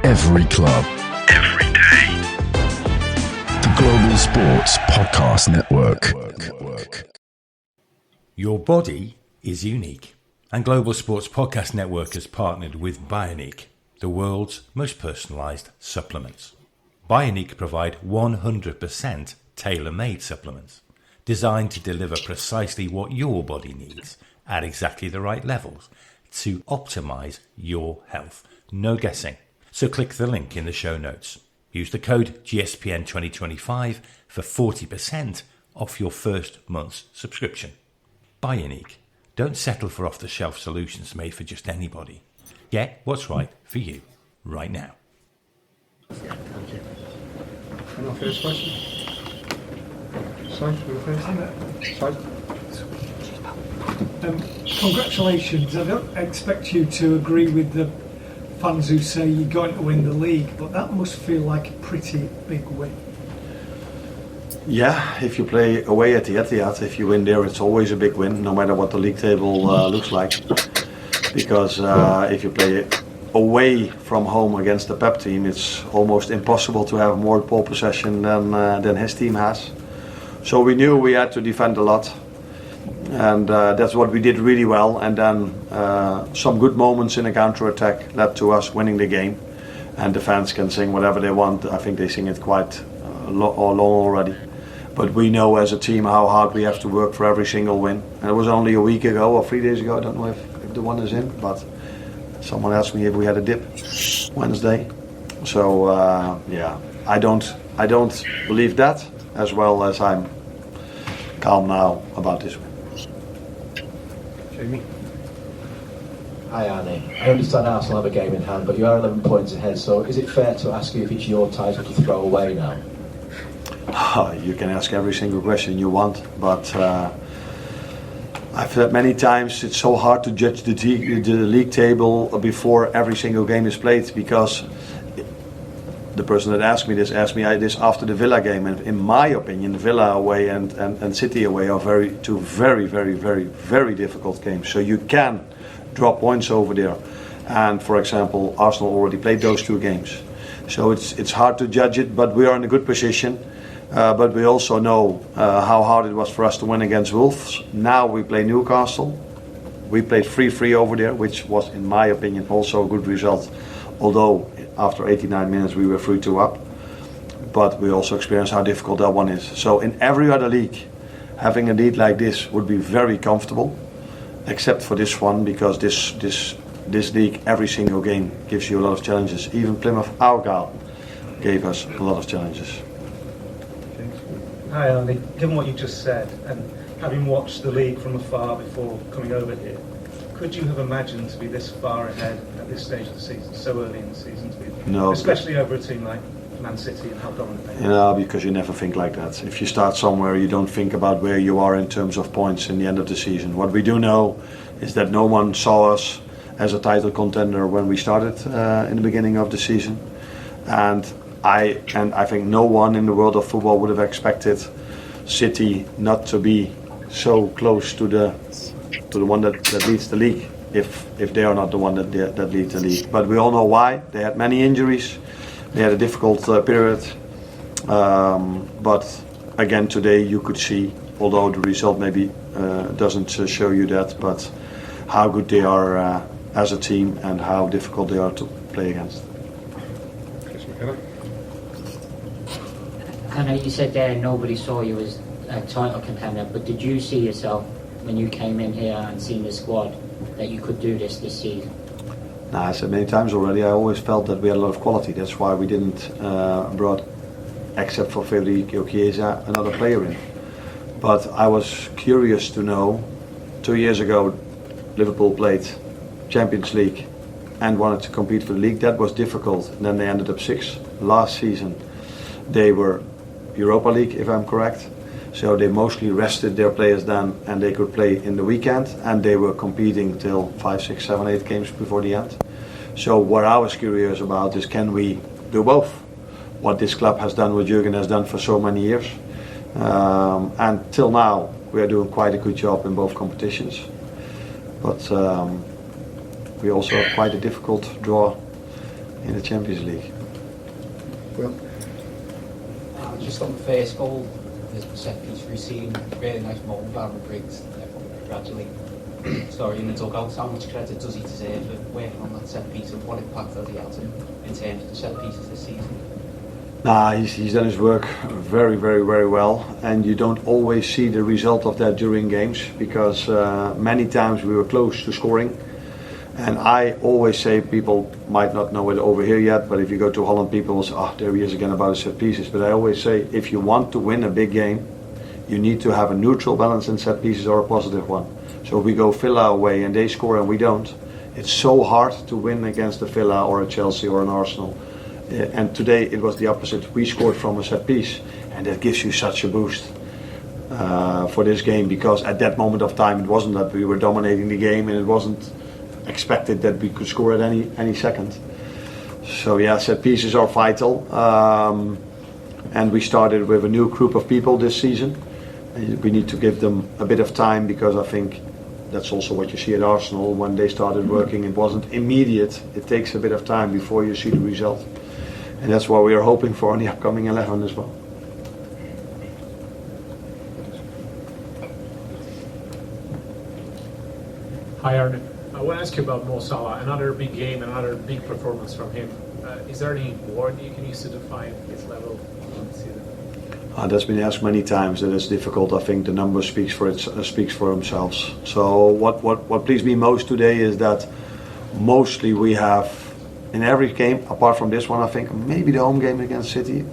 Every club. Every day. The Global Sports Podcast Network. Your body is unique. And Global Sports Podcast Network has partnered with Bioniq, the world's most personalised supplements. Bioniq provide 100% tailor-made supplements designed to deliver precisely what your body needs at exactly the right levels to optimise your health. No guessing. So click the link in the show notes. Use the code GSPN2025 for 40% off your first month's subscription. Bioniq. Don't settle for off-the-shelf solutions made for just anybody. Get what's right for you right now. Yeah, thank you. And our first question? Sorry, congratulations. I don't expect you to agree with the fans who say you're going to win the league, but that must feel like a pretty big win. Yeah, if you play away at the Etihad, if you win there, it's always a big win, no matter what the league table looks like. Because if you play away from home against the Pep team, it's almost impossible to have more ball possession than his team has. So we knew we had to defend a lot, and that's what we did really well. And then some good moments in a counter-attack led to us winning the game. And the fans can sing whatever they want. I think they sing it quite long already. But we know as a team how hard we have to work for every single win. And it was only a week ago or 3 days ago, I don't know if the one is in, but someone asked me if we had a dip Wednesday. So yeah, I don't believe that, as well as I'm calm now about this win. Jamie. Hi Arnie. I understand Arsenal have a game in hand, but you are 11 points ahead, so is it fair to ask you if it's your title to throw away now? You can ask every single question you want, but I've said many times it's so hard to judge the league table before every single game is played, because the person that asked me this after the Villa game, and in my opinion, Villa away and City away are two very difficult games. So you can drop points over there, and for example, Arsenal already played those two games. So it's hard to judge it, but we are in a good position. But we also know how hard it was for us to win against Wolves. Now we play Newcastle. We played 3-3 over there, which was, in my opinion, also a good result. Although after 89 minutes we were 3-2 up. But we also experienced how difficult that one is. So in every other league, having a lead like this would be very comfortable, except for this one, because this league, every single game gives you a lot of challenges. Even Plymouth Argyle gave us a lot of challenges. Hi Andy, given what you just said, and having watched the league from afar before coming over here, could you have imagined to be this far ahead at this stage of the season, so early in the season to be, no, especially over a team like Man City and how dominant they are? You know, because you never think like that. If you start somewhere, you don't think about where you are in terms of points in the end of the season. What we do know is that no one saw us as a title contender when we started in the beginning of the season, and I think no one in the world of football would have expected City not to be so close to the one that leads the league, if they are not the one that leads the league. But we all know why. They had many injuries. They had a difficult period. But again, today you could see, although the result maybe doesn't show you that, but how good they are as a team and how difficult they are to play against. I know you said there nobody saw you as a title contender, but did you see yourself when you came in here and seen the squad that you could do this season? No, I said many times already, I always felt that we had a lot of quality. That's why we didn't brought, except for Federico Chiesa, another player in. But I was curious to know, 2 years ago Liverpool played Champions League and wanted to compete for the league. That was difficult. And then they ended up 6th. Last season they were Europa League, if I'm correct. So they mostly rested their players then, and they could play in the weekend, and they were competing till 5, 6, 7, 8 games before the end. So what I was curious about is, can we do both? What this club has done, what Jurgen has done for so many years. And till now we are doing quite a good job in both competitions. But we also have quite a difficult draw in the Champions League. Well, just on the first goal, the set piece routine, really nice moment by Briggs. Congratulate. Sorry, in the dugout, how much credit does he deserve for working on that set piece, and what impact has he had in terms of the set pieces this season? He's done his work very, very, very well, and you don't always see the result of that during games, because many times we were close to scoring. And I always say, people might not know it over here yet, but if you go to Holland, people will say, there he is again about his set pieces. But I always say, if you want to win a big game, you need to have a neutral balance in set pieces or a positive one. So if we go Villa away and they score and we don't, it's so hard to win against a Villa or a Chelsea or an Arsenal. And today it was the opposite. We scored from a set piece, and that gives you such a boost for this game, because at that moment of time it wasn't that we were dominating the game, and it wasn't expected that we could score at any second. So yeah, set pieces are vital, and we started with a new group of people this season. We need to give them a bit of time, because I think that's also what you see at Arsenal. When they started working, it wasn't immediate. It takes a bit of time before you see the result, and that's what we are hoping for in the upcoming 11 as well. Hi Arne, I want to ask you about Mo Salah. Another big game, another big performance from him. Is there any word you can use to define his level on the season? That's been asked many times, and it's difficult. I think the number speaks for themselves. So what pleased me most today is that mostly we have, in every game, apart from this one, I think maybe the home game against City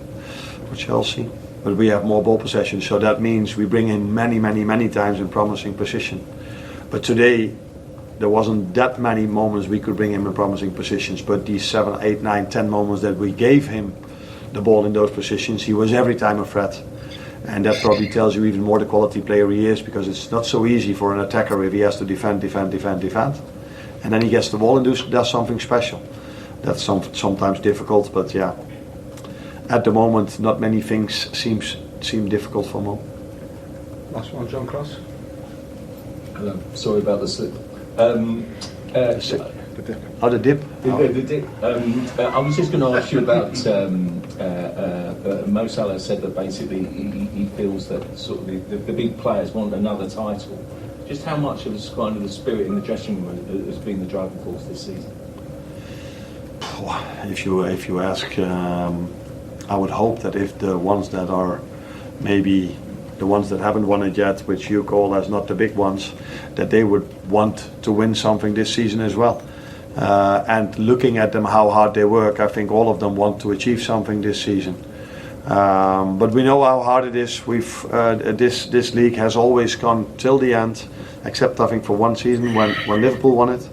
or Chelsea, but we have more ball possession. So that means we bring in many times in promising position. But today there wasn't that many moments we could bring him in promising positions, but these 7, 8, 9, 10 moments that we gave him the ball in those positions, he was every time a threat. And that probably tells you even more the quality player he is, because it's not so easy for an attacker if he has to defend. And then he gets the ball and does something special. That's sometimes difficult, but yeah. At the moment, not many things seem difficult for Mo. Last one, John Cross. Hello, sorry about the slip. The dip? The dip. I was just going to ask you about Mo Salah said that basically he feels that sort of the big players want another title. Just how much of kind of the spirit in the dressing room has been the driving force this season? If you ask, I would hope that if the ones that are maybe the ones that haven't won it yet, which you call as not the big ones, that they would want to win something this season as well. And looking at them, how hard they work, I think all of them want to achieve something this season. But we know how hard it is. This league has always gone till the end, except I think for one season when Liverpool won it.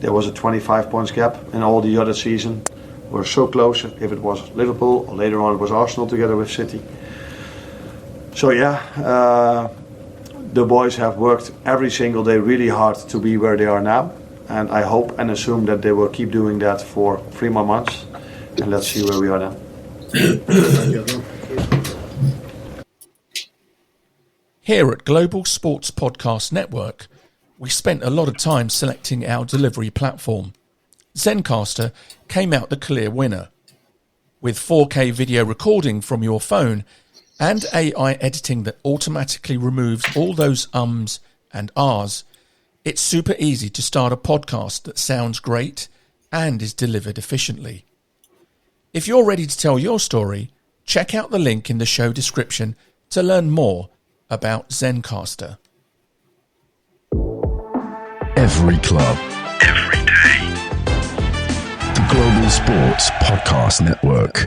There was a 25 points gap, and all the other season were so close. If it was Liverpool, or later on it was Arsenal together with City. So yeah, the boys have worked every single day really hard to be where they are now, and I hope and assume that they will keep doing that for 3 more months, and let's see where we are then. Here at Global Sports Podcast Network, we spent a lot of time selecting our delivery platform. Zencastr came out the clear winner. With 4K video recording from your phone and AI editing that automatically removes all those ums and ahs, it's super easy to start a podcast that sounds great and is delivered efficiently. If you're ready to tell your story, check out the link in the show description to learn more about Zencastr. Every club, every day. The Global Sports Podcast Network.